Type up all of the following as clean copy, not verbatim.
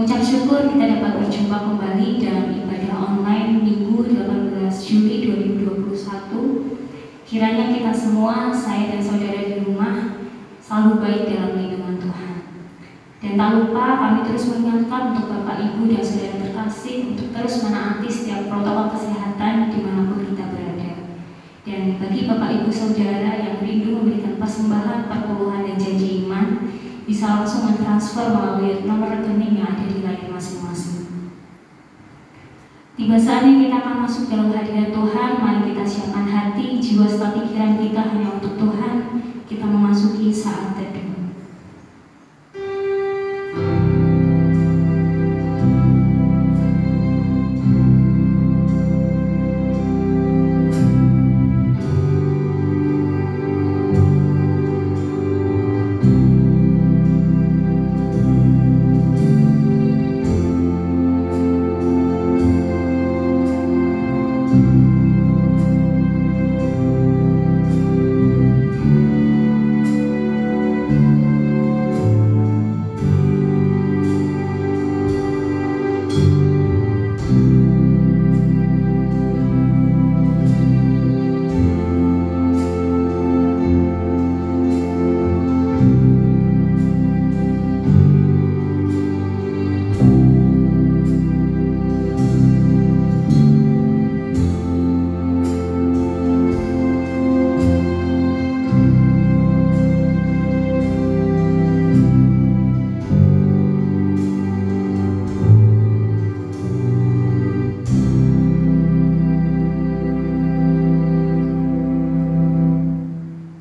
Mengucap syukur kita dapat berjumpa kembali dalam ibadah online Minggu 18 Juli 2021. Kiranya kita semua, saya dan saudara di rumah, selalu baik dalam lindungan Tuhan. Dan tak lupa kami terus mengingatkan untuk Bapak, Ibu, dan saudara terkasih untuk terus menaati setiap protokol kesehatan dimanapun kita berada. Dan bagi Bapak, Ibu, saudara yang rindu memberikan persembahan, perpuluhan, dan janji iman, bisa langsung mentransfer melalui nomor rekening yang ada di layar masing-masing. Tiba saatnya kita akan masuk dalam hadirat Tuhan. Mari kita siapkan hati, jiwa, serta pikiran kita hanya untuk Tuhan. Kita memasuki saat teduh.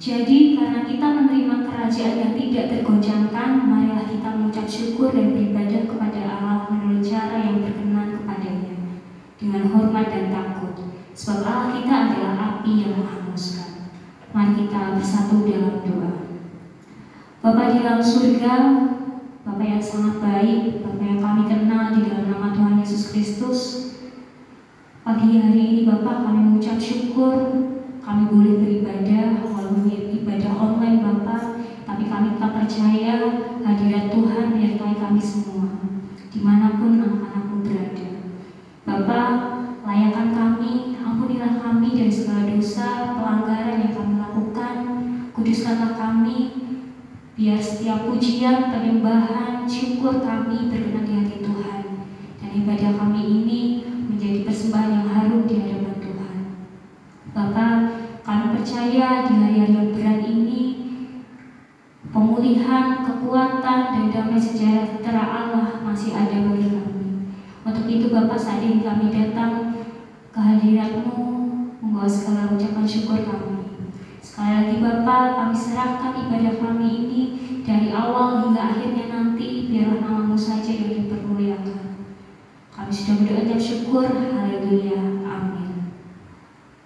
Jadi karena kita menerima kerajaan yang tidak tergoncangkan, marilah kita mengucap syukur dan beribadah kepada Allah menurut cara yang berkenan kepadanya, dengan hormat dan takut, sebab Allah kita adalah api yang menghanguskan. Mari kita bersatu dalam doa. Bapa di dalam surga, Bapa yang sangat baik, Bapa yang kami kenal di dalam nama Tuhan Yesus Kristus, pagi hari ini Bapa kami mengucap syukur, kami boleh beribadah walaupun ibadah online Bapa, tapi kami tetap percaya hadirat Tuhan menyertai kami semua, dimanapun anak-anakmu berada. Bapa, layakan kami, ampunilah kami dari segala dosa, pelanggaran yang kami lakukan, kuduskanlah kami, biar setiap pujian, penyembahan, syukur kami berkenan di hati Tuhan, dan ibadah kami ini menjadi persembahan yang harum di hadapan Tuhan. Bapa, kami percaya di hari-hari yang berat ini, pemulihan, kekuatan, dan damai sejahtera Allah masih ada bagi kami. Untuk itu Bapa, saat ini kami datang ke hadirat-Mu, membawa segala ucapan syukur kami. Sekali lagi Bapa, kami serahkan ibadah kami ini dari awal hingga akhirnya nanti, biarlah nama-Mu saja yang dipermuliakan. Kami sudah berdoa dan syukur, haleluya, amin.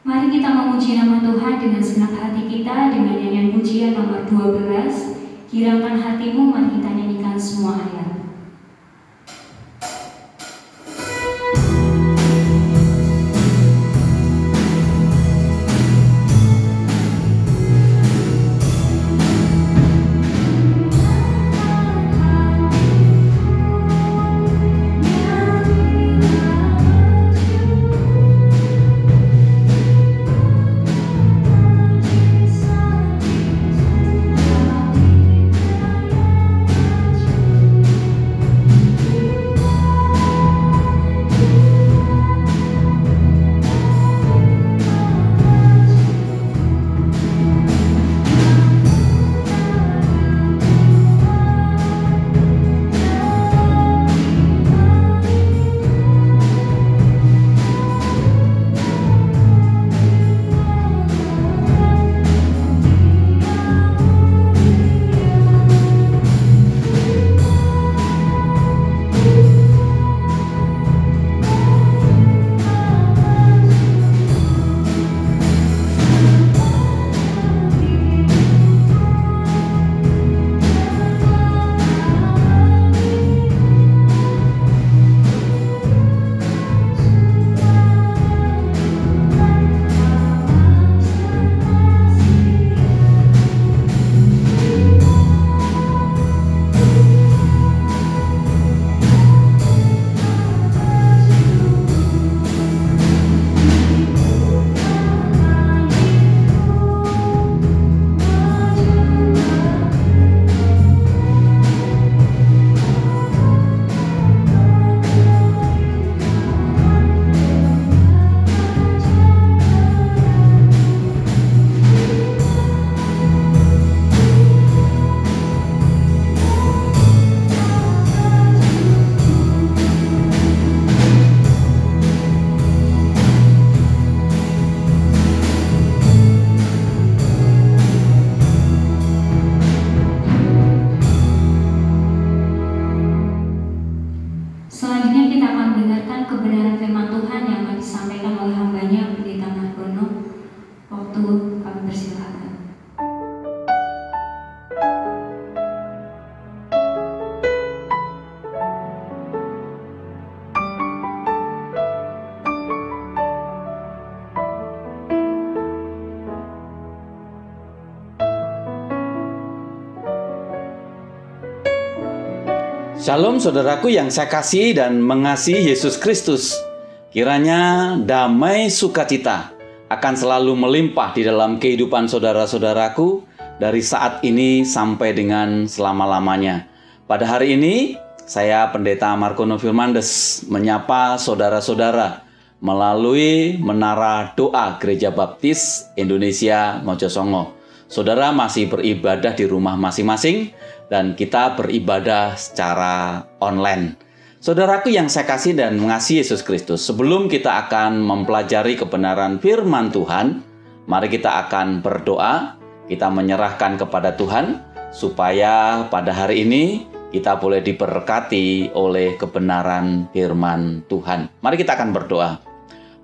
Mari kita memuji nama Tuhan dengan segenap hati kita dengan nyanyian pujian nomor 12. Kirangkan hatimu, mari kita nyanyikan semua ayat. kebenaran firman Tuhan yang akan disampaikan oleh hambanya Pendeta Margono. Waktu kami persilakan. Shalom saudaraku yang saya kasih dan mengasihi Yesus Kristus. Kiranya damai sukacita akan selalu melimpah di dalam kehidupan saudara-saudaraku dari saat ini sampai dengan selama-lamanya. Pada hari ini, saya Pendeta Margono Firmandes menyapa saudara-saudara melalui Menara Doa Gereja Baptis Indonesia Mojosongo. Saudara masih beribadah di rumah masing-masing dan kita beribadah secara online. Saudaraku yang saya kasih dan mengasihi Yesus Kristus, sebelum kita akan mempelajari kebenaran firman Tuhan, mari kita akan berdoa, kita menyerahkan kepada Tuhan, supaya pada hari ini kita boleh diberkati oleh kebenaran firman Tuhan. Mari kita akan berdoa.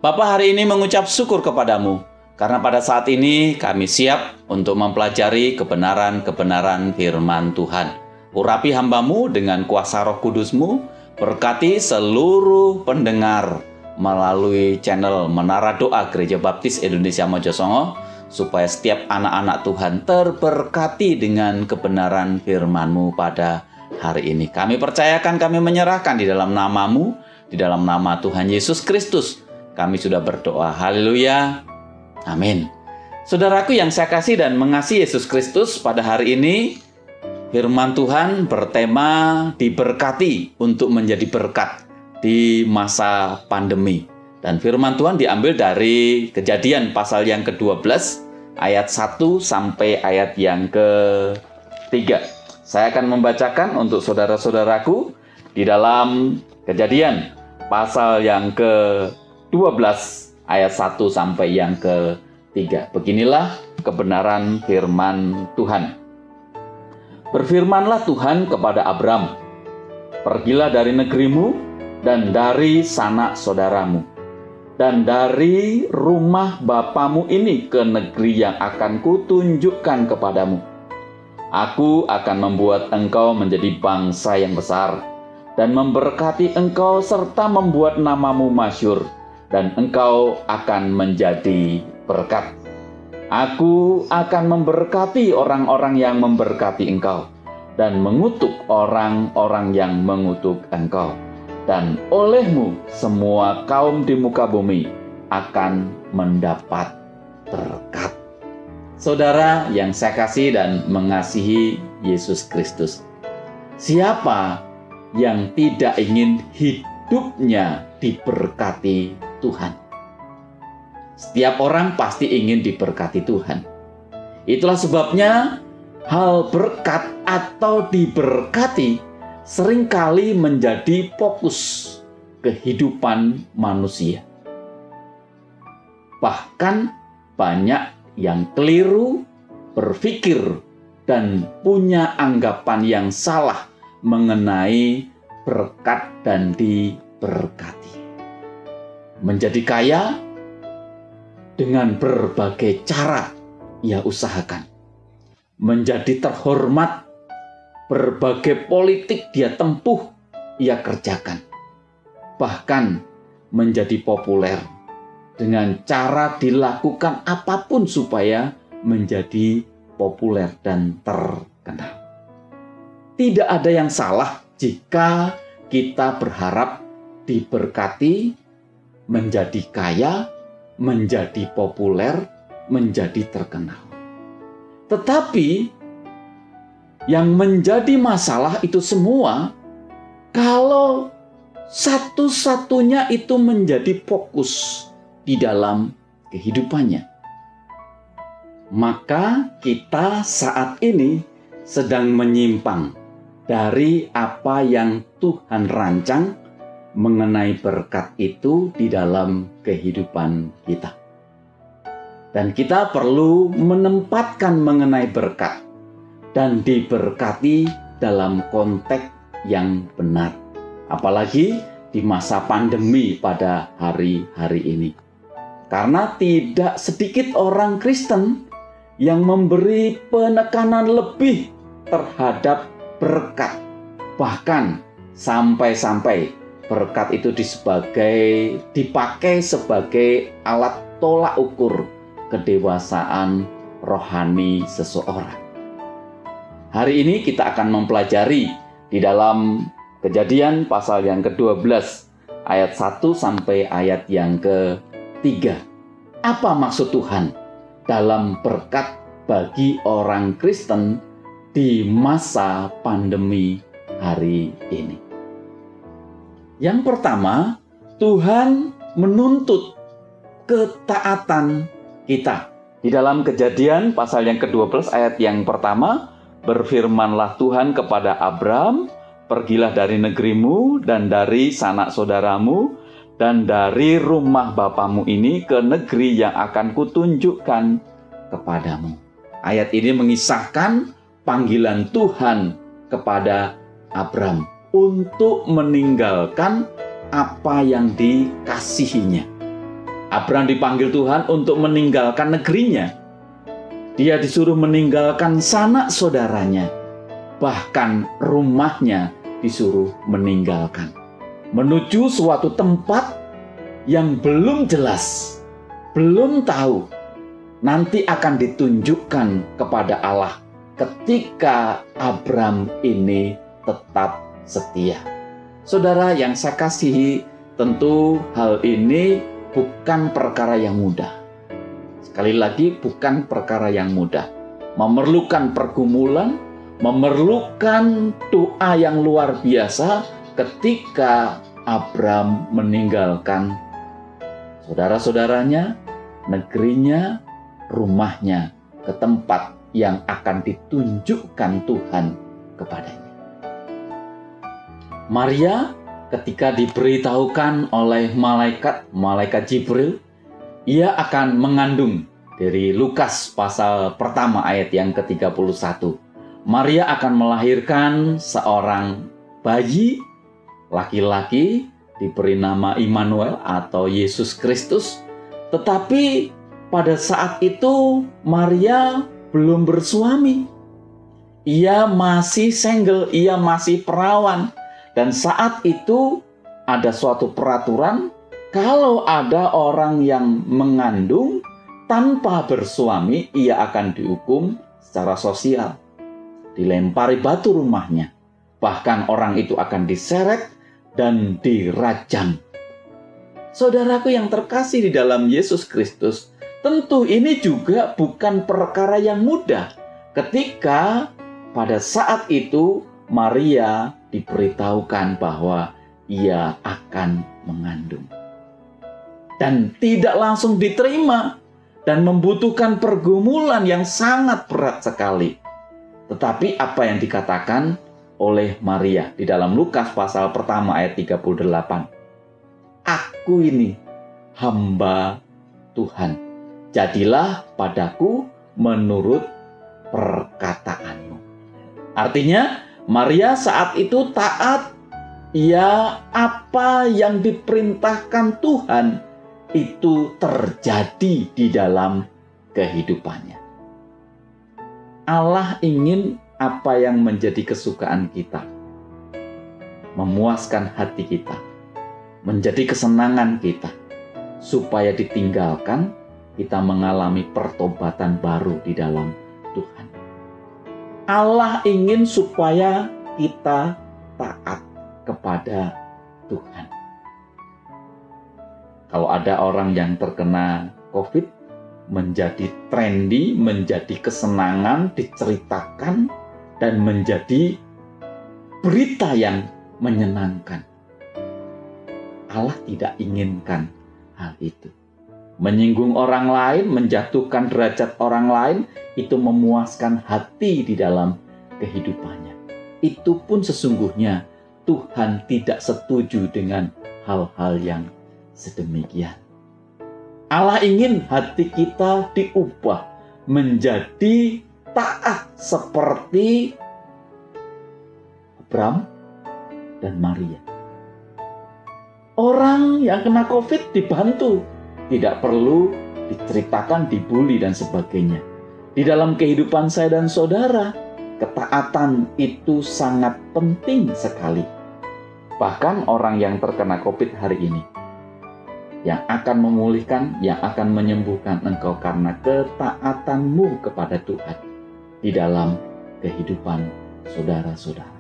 Bapa, hari ini mengucap syukur kepadamu, karena pada saat ini kami siap untuk mempelajari kebenaran-kebenaran firman Tuhan. Urapi hamba-Mu dengan kuasa Roh Kudus-Mu, berkati seluruh pendengar melalui channel Menara Doa Gereja Baptis Indonesia Mojosongo, supaya setiap anak-anak Tuhan terberkati dengan kebenaran firman-Mu pada hari ini. Kami percayakan, kami menyerahkan di dalam nama-Mu, di dalam nama Tuhan Yesus Kristus. Kami sudah berdoa. Haleluya. Amin. Saudaraku yang saya kasih dan mengasihi Yesus Kristus, pada hari ini firman Tuhan bertema diberkati untuk menjadi berkat di masa pandemi. Dan firman Tuhan diambil dari Kejadian pasal yang ke-12 ayat 1 sampai ayat yang ke-3. Saya akan membacakan untuk saudara-saudaraku di dalam Kejadian pasal yang ke-12 ayat 1 sampai yang ke-3. Beginilah kebenaran firman Tuhan. Berfirmanlah Tuhan kepada Abram, "Pergilah dari negerimu dan dari sanak saudaramu, dan dari rumah bapamu ini ke negeri yang akan kutunjukkan kepadamu. Aku akan membuat engkau menjadi bangsa yang besar, dan memberkati engkau serta membuat namamu masyhur, dan engkau akan menjadi berkat. Aku akan memberkati orang-orang yang memberkati engkau, dan mengutuk orang-orang yang mengutuk engkau. Dan olehmu semua kaum di muka bumi akan mendapat berkat." Saudara yang saya kasih dan mengasihi Yesus Kristus, siapa yang tidak ingin hidupnya diberkati Tuhan? Setiap orang pasti ingin diberkati Tuhan. Itulah sebabnya hal berkat atau diberkati seringkali menjadi fokus kehidupan manusia. Bahkan banyak yang keliru berpikir dan punya anggapan yang salah mengenai berkat dan diberkati. Menjadi kaya dengan berbagai cara ia usahakan. Menjadi terhormat, berbagai politik dia tempuh, ia kerjakan. Bahkan menjadi populer dengan cara dilakukan apapun supaya menjadi populer dan terkenal. Tidak ada yang salah jika kita berharap diberkati, menjadi kaya, menjadi populer, menjadi terkenal. Tetapi yang menjadi masalah itu semua kalau satu-satunya itu menjadi fokus di dalam kehidupannya. Maka kita saat ini sedang menyimpang dari apa yang Tuhan rancang mengenai berkat itu di dalam kehidupan kita. Dan kita perlu menempatkan mengenai berkat dan diberkati dalam konteks yang benar. Apalagi di masa pandemi pada hari-hari ini. Karena tidak sedikit orang Kristen yang memberi penekanan lebih terhadap berkat. Bahkan sampai-sampai berkat itu dipakai sebagai alat tolak ukur kedewasaan rohani seseorang. Hari ini kita akan mempelajari di dalam Kejadian pasal yang ke-12 ayat 1 sampai ayat yang ke-3. Apa maksud Tuhan dalam berkat bagi orang Kristen di masa pandemi hari ini? Yang pertama, Tuhan menuntut ketaatan kita. Di dalam Kejadian pasal yang ke-12 ayat yang pertama, berfirmanlah Tuhan kepada Abram, pergilah dari negerimu dan dari sanak saudaramu dan dari rumah bapamu ini ke negeri yang akan kutunjukkan kepadamu. Ayat ini mengisahkan panggilan Tuhan kepada Abram untuk meninggalkan apa yang dikasihinya. Abram dipanggil Tuhan untuk meninggalkan negerinya. Dia disuruh meninggalkan sanak saudaranya, bahkan rumahnya disuruh meninggalkan, menuju suatu tempat yang belum jelas, belum tahu, nanti akan ditunjukkan kepada Allah ketika Abram ini tetap setia. Saudara yang saya kasihi, tentu hal ini bukan perkara yang mudah. Sekali lagi, bukan perkara yang mudah. Memerlukan pergumulan, memerlukan doa yang luar biasa ketika Abram meninggalkan saudara-saudaranya, negerinya, rumahnya ke tempat yang akan ditunjukkan Tuhan kepadanya. Maria ketika diberitahukan oleh malaikat Jibril, ia akan mengandung. Dari Lukas pasal pertama ayat yang ke-31. Maria akan melahirkan seorang bayi laki-laki diberi nama Immanuel atau Yesus Kristus. Tetapi pada saat itu Maria belum bersuami. Ia masih single, ia masih perawan. Dan saat itu ada suatu peraturan, kalau ada orang yang mengandung tanpa bersuami, ia akan dihukum secara sosial. Dilempari batu rumahnya. Bahkan orang itu akan diseret dan dirajam. Saudaraku yang terkasih di dalam Yesus Kristus, tentu ini juga bukan perkara yang mudah. Ketika pada saat itu Maria diberitahukan bahwa ia akan mengandung. Dan tidak langsung diterima dan membutuhkan pergumulan yang sangat berat sekali. Tetapi apa yang dikatakan oleh Maria di dalam Lukas pasal pertama ayat 38. Aku ini hamba Tuhan. Jadilah padaku menurut perkataanmu. Artinya Maria saat itu taat. Ya, apa yang diperintahkan Tuhan itu terjadi di dalam kehidupannya. Allah ingin apa yang menjadi kesukaan kita, memuaskan hati kita, menjadi kesenangan kita, supaya ditinggalkan kita mengalami pertobatan baru di dalam Tuhan. Allah ingin supaya kita taat kepada Tuhan. Kalau ada orang yang terkena COVID, menjadi trendy, menjadi kesenangan, diceritakan, dan menjadi berita yang menyenangkan. Allah tidak inginkan hal itu. Menyinggung orang lain, menjatuhkan derajat orang lain, itu memuaskan hati di dalam kehidupannya. Itu pun sesungguhnya Tuhan tidak setuju dengan hal-hal yang sedemikian. Allah ingin hati kita diubah menjadi taat seperti Abram dan Maria. Orang yang kena COVID dibantu, tidak perlu diceritakan, dibully dan sebagainya. Di dalam kehidupan saya dan saudara, ketaatan itu sangat penting sekali. Bahkan orang yang terkena COVID hari ini, yang akan memulihkan, yang akan menyembuhkan engkau karena ketaatanmu kepada Tuhan di dalam kehidupan saudara-saudara.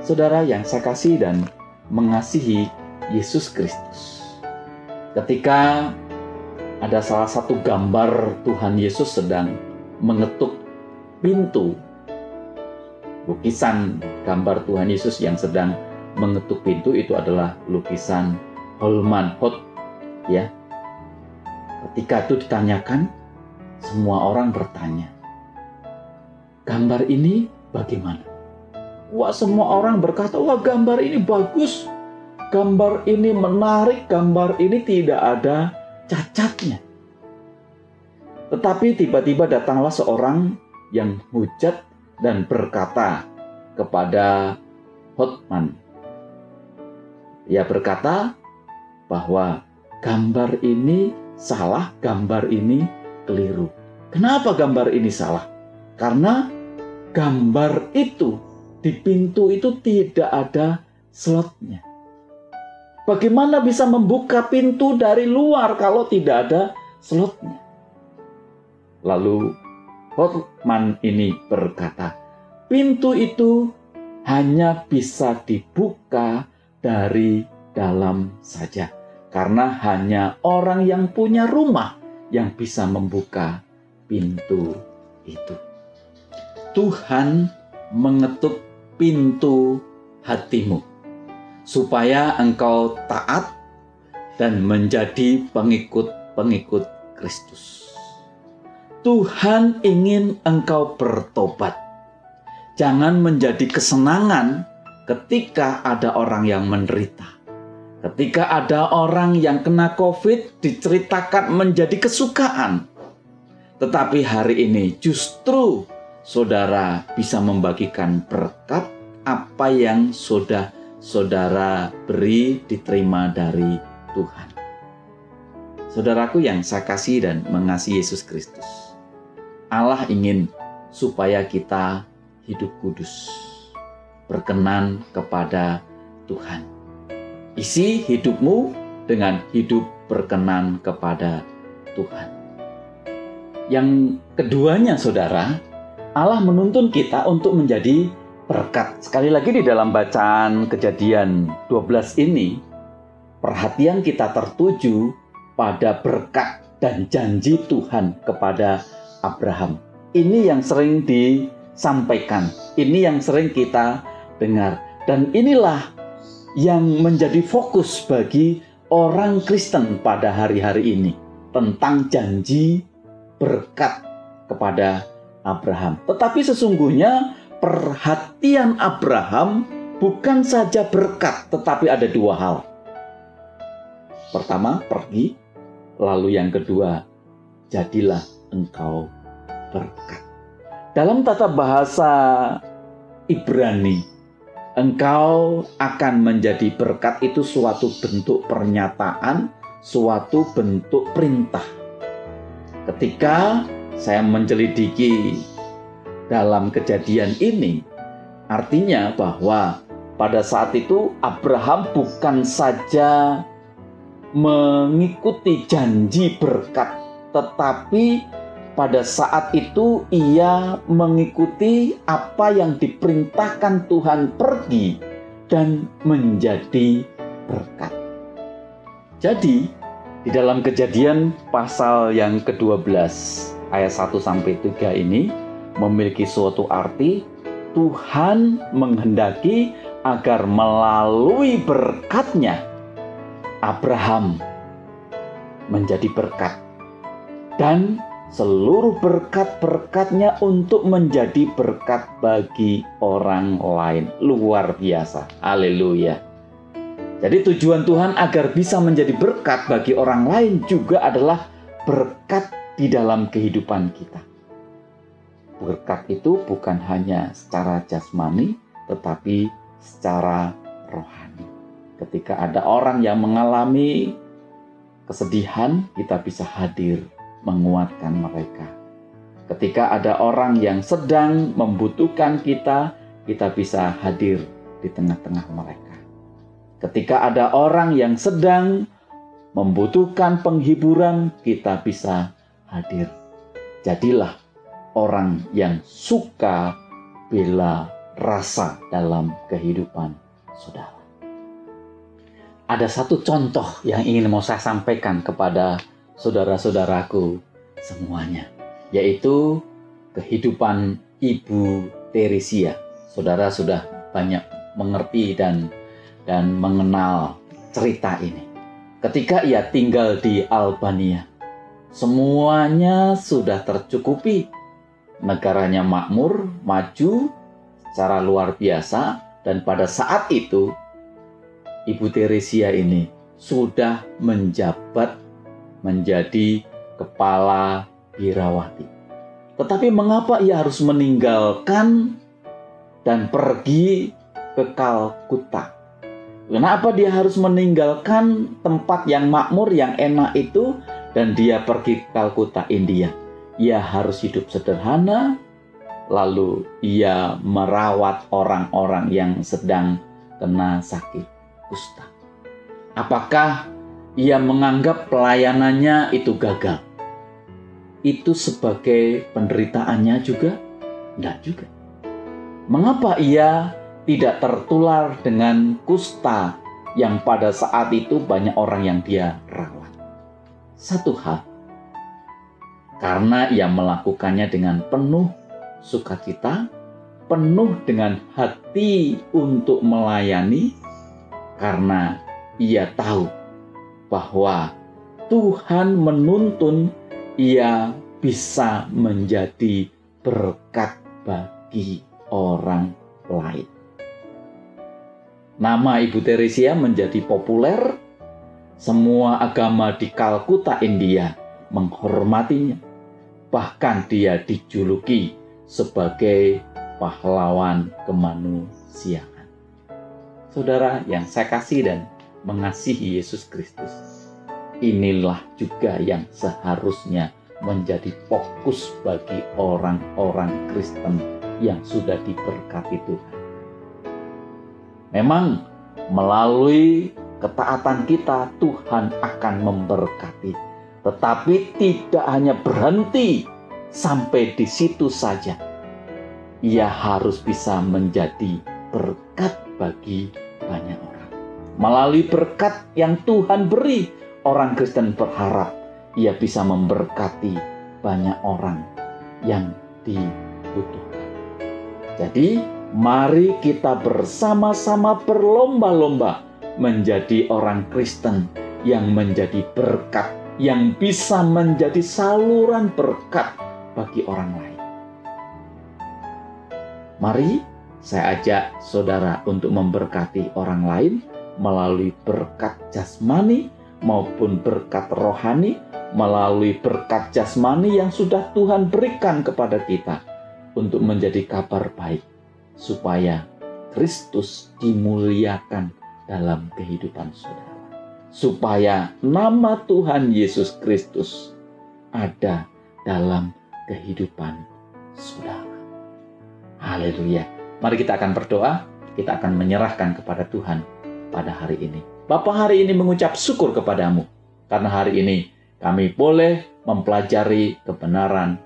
Saudara yang saya kasih dan mengasihi Yesus Kristus, ketika ada salah satu gambar Tuhan Yesus sedang mengetuk pintu, lukisan gambar Tuhan Yesus yang sedang mengetuk pintu itu adalah lukisan Holman Hoth, ya. Ketika itu ditanyakan, semua orang bertanya, gambar ini bagaimana? Wah, semua orang berkata, wah, gambar ini bagus, gambar ini menarik, gambar ini tidak ada cacatnya. Tetapi tiba-tiba datanglah seorang yang hujat dan berkata kepada Hothman. Ia berkata bahwa gambar ini salah, gambar ini keliru. Kenapa gambar ini salah? Karena gambar itu di pintu itu tidak ada slotnya. Bagaimana bisa membuka pintu dari luar kalau tidak ada slotnya? Lalu Hothman ini berkata, pintu itu hanya bisa dibuka dari dalam saja. Karena hanya orang yang punya rumah yang bisa membuka pintu itu. Tuhan mengetuk pintu hatimu supaya engkau taat dan menjadi pengikut-pengikut Kristus. Tuhan ingin engkau bertobat. Jangan menjadi kesenangan ketika ada orang yang menderita. Ketika ada orang yang kena COVID, diceritakan menjadi kesukaan. Tetapi hari ini justru saudara bisa membagikan berkat apa yang sudah saudara beri diterima dari Tuhan. Saudaraku yang saya kasih dan mengasihi Yesus Kristus, Allah ingin supaya kita hidup kudus, berkenan kepada Tuhan. Isi hidupmu dengan hidup berkenan kepada Tuhan. Yang keduanya, saudara, Allah menuntun kita untuk menjadi berkat. Sekali lagi di dalam bacaan Kejadian 12 ini, perhatian kita tertuju pada berkat dan janji Tuhan kepada Abraham. Ini yang sering disampaikan, ini yang sering kita dengar. Dan inilah yang menjadi fokus bagi orang Kristen pada hari-hari ini, tentang janji berkat kepada Abraham. Tetapi sesungguhnya perhatian Abraham bukan saja berkat, tetapi ada dua hal. Pertama, pergi. Lalu yang kedua, jadilah engkau berkat. Dalam tata bahasa Ibrani, engkau akan menjadi berkat itu suatu bentuk pernyataan, suatu bentuk perintah. Ketika saya menyelidiki dalam kejadian ini, artinya bahwa pada saat itu Abraham bukan saja mengikuti janji berkat, tetapi pada saat itu ia mengikuti apa yang diperintahkan Tuhan, pergi dan menjadi berkat. Jadi di dalam Kejadian pasal yang ke-12 ayat 1-3 ini memiliki suatu arti. Tuhan menghendaki agar melalui berkatnya Abraham menjadi berkat, dan seluruh berkat-berkatnya untuk menjadi berkat bagi orang lain. Luar biasa. Haleluya. Jadi tujuan Tuhan agar bisa menjadi berkat bagi orang lain juga adalah berkat di dalam kehidupan kita. Berkat itu bukan hanya secara jasmani, tetapi secara rohani. Ketika ada orang yang mengalami kesedihan, kita bisa hadir menguatkan mereka. Ketika ada orang yang sedang membutuhkan kita bisa hadir di tengah-tengah mereka. Ketika ada orang yang sedang membutuhkan penghiburan, kita bisa hadir. Jadilah orang yang suka bela rasa dalam kehidupan saudara. Ada satu contoh yang ingin mau saya sampaikan kepada saudara-saudaraku semuanya, yaitu kehidupan Ibu Teresia. Saudara sudah banyak mengerti dan mengenal cerita ini. Ketika ia tinggal di Albania, semuanya sudah tercukupi. Negaranya makmur, maju secara luar biasa, dan pada saat itu Ibu Teresia ini sudah menjabat menjadi kepala birawati. Tetapi mengapa ia harus meninggalkan dan pergi ke Kalkuta? Kenapa dia harus meninggalkan tempat yang makmur, yang enak itu, dan dia pergi ke Kalkuta, India? Ia harus hidup sederhana, lalu ia merawat orang-orang yang sedang kena sakit kusta. Apakah ia menganggap pelayanannya itu gagal? Itu sebagai penderitaannya juga? Tidak juga. Mengapa ia tidak tertular dengan kusta yang pada saat itu banyak orang yang dia rawat? Satu hal, karena ia melakukannya dengan penuh sukacita, penuh dengan hati untuk melayani, karena ia tahu bahwa Tuhan menuntun ia bisa menjadi berkat bagi orang lain. Nama Ibu Teresia menjadi populer. Semua agama di Kalkuta, India menghormatinya. Bahkan dia dijuluki sebagai pahlawan kemanusiaan. Saudara yang saya kasih dan mengasihi Yesus Kristus, inilah juga yang seharusnya menjadi fokus bagi orang-orang Kristen yang sudah diberkati Tuhan. Memang melalui ketaatan kita Tuhan akan memberkati, tetapi tidak hanya berhenti sampai di situ saja. Ia harus bisa menjadi berkat bagi banyak orang. Melalui berkat yang Tuhan beri, orang Kristen berharap ia bisa memberkati banyak orang yang dibutuhkan. Jadi, mari kita bersama-sama berlomba-lomba menjadi orang Kristen yang menjadi berkat, yang bisa menjadi saluran berkat bagi orang lain. Mari saya ajak saudara untuk memberkati orang lain melalui berkat jasmani maupun berkat rohani, melalui berkat jasmani yang sudah Tuhan berikan kepada kita untuk menjadi kabar baik, supaya Kristus dimuliakan dalam kehidupan saudara. Supaya nama Tuhan Yesus Kristus ada dalam kehidupan saudara. Haleluya. Mari kita akan berdoa, kita akan menyerahkan kepada Tuhan pada hari ini. Bapa, hari ini mengucap syukur kepadamu, karena hari ini kami boleh mempelajari kebenaran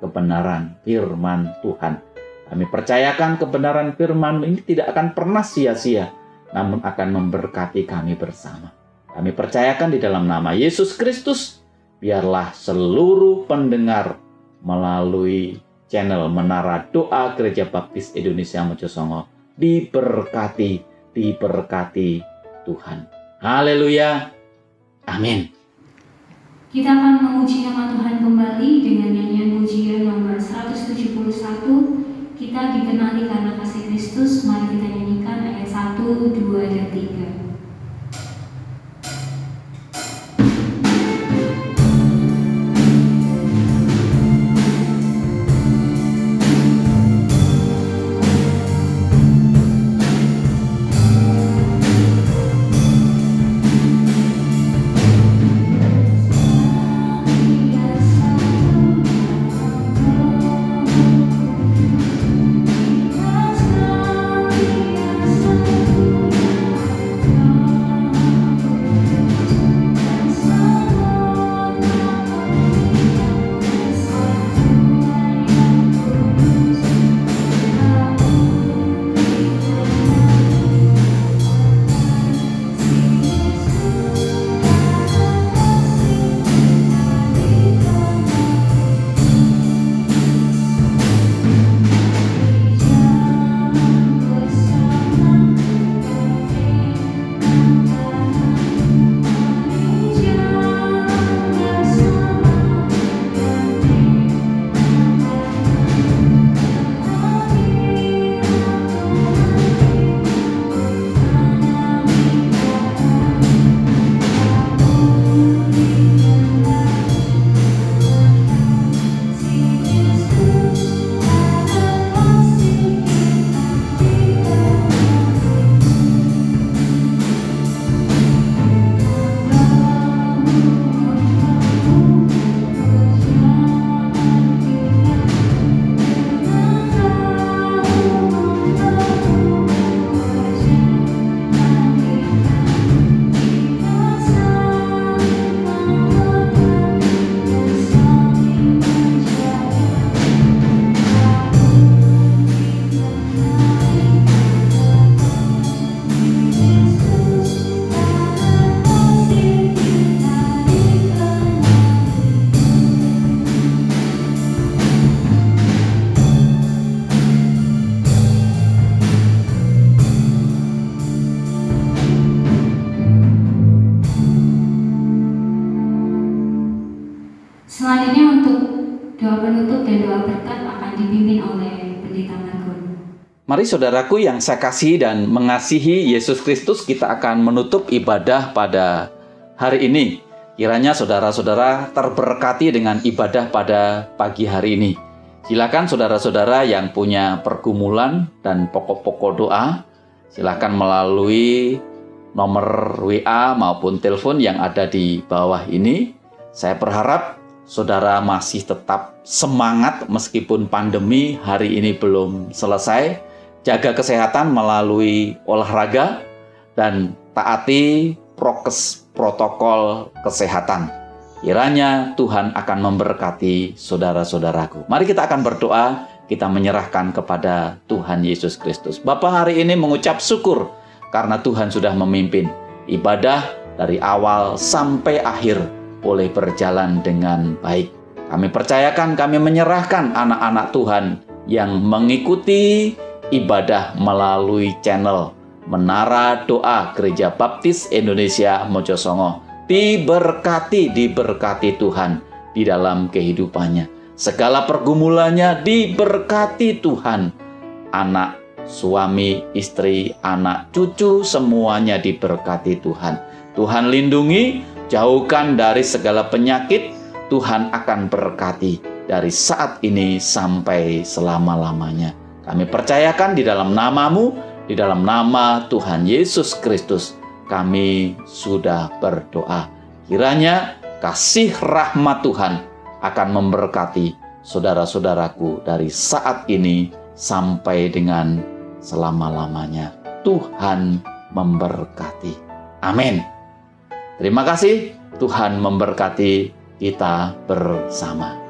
firman Tuhan. Kami percayakan kebenaran firman ini tidak akan pernah sia-sia, namun akan memberkati kami bersama. Kami percayakan di dalam nama Yesus Kristus, biarlah seluruh pendengar melalui channel Menara Doa Gereja Baptis Indonesia Mojosongo diberkati Tuhan. Haleluya. Amin. Kita akan memuji nama Tuhan kembali dengan nyanyian pujian nomor 171. Kita dikenali karena kasih Kristus. Mari kita nyanyikan ayat 1, 2, dan 3. Selanjutnya untuk doa penutup dan doa berkat akan dipimpin oleh Pendeta Margon. Mari saudaraku yang saya kasih dan mengasihi Yesus Kristus, kita akan menutup ibadah pada hari ini. Kiranya saudara-saudara terberkati dengan ibadah pada pagi hari ini. Silakan saudara-saudara yang punya pergumulan dan pokok-pokok doa, silakan melalui nomor WA maupun telepon yang ada di bawah ini. Saya berharap saudara masih tetap semangat meskipun pandemi hari ini belum selesai. Jaga kesehatan melalui olahraga dan taati prokes protokol kesehatan. Kiranya Tuhan akan memberkati saudara-saudaraku. Mari kita akan berdoa, kita menyerahkan kepada Tuhan Yesus Kristus. Bapa, hari ini mengucap syukur karena Tuhan sudah memimpin ibadah dari awal sampai akhir boleh berjalan dengan baik. Kami percayakan, kami menyerahkan anak-anak Tuhan yang mengikuti ibadah melalui channel Menara Doa Gereja Baptis Indonesia Mojosongo. Diberkati Tuhan di dalam kehidupannya. Segala pergumulannya diberkati Tuhan. Anak, suami, istri, anak, cucu, semuanya diberkati Tuhan. Tuhan lindungi, jauhkan dari segala penyakit. Tuhan akan berkati dari saat ini sampai selama-lamanya. Kami percayakan di dalam nama-Mu, di dalam nama Tuhan Yesus Kristus, kami sudah berdoa. Kiranya kasih rahmat Tuhan akan memberkati saudara-saudaraku dari saat ini sampai dengan selama-lamanya. Tuhan memberkati. Amin. Terima kasih. Tuhan memberkati kita bersama.